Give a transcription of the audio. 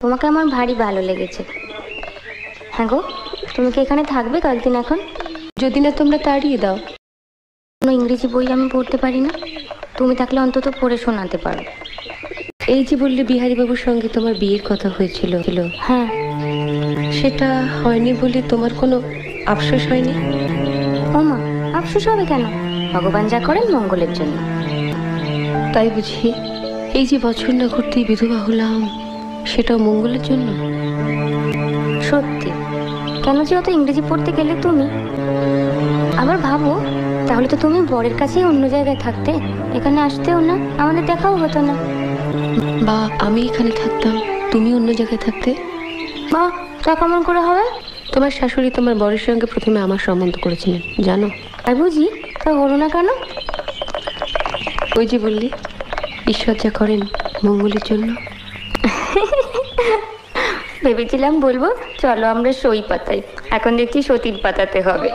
তোমাকে আমার ভারী ভালো লেগেছে। হ্যাঁ গো, তুমি কি এখানে থাকবে কয়েকদিন এখন? যদি না তোমরা তাড়িয়ে দাও। কোনো ইংরেজি বই আমি পড়তে পারি না, তুমি থাকলে অন্তত পড়ে শোনাতে পারো। এই যে বললে বিহারীবাবুর সঙ্গে তোমার বিয়ের কথা হয়েছিল, হ্যাঁ। সেটা হয়নি বলে তোমার কোনো আফসোস হয়নি? ও মা, আফসোস হবে কেন? ভগবান যা করেন মঙ্গলের জন্য। তাই বুঝি এই যে বছর না ঘুরতেই বিধবা হলাম, সেটাও মঙ্গলের জন্য? সত্যি? কেন যে অত ইংরেজি পড়তে গেলে তুমি? আবার ভাবো, তাহলে তো তুমি বরের কাছেই অন্য জায়গায় থাকতে, এখানে আসতেও না, আমাদের দেখাও হতো না। বা আমি এখানে থাকতাম, তুমি অন্য জায়গায় থাকতে। বা তা কেমন করে হবে? তোমার শাশুড়ি তোমার বরের সঙ্গে প্রথমে আমার সম্বন্ধ করেছিলেন, জানো? আর বুঝি, তা হলো না কেন? ওই যে বললি ঈশ্বর যা করেন মঙ্গলের জন্য। ভেবেছিলাম বলবো চলো আমরা সই পাতাই, এখন দেখছি সতীর পাতাতে হবে।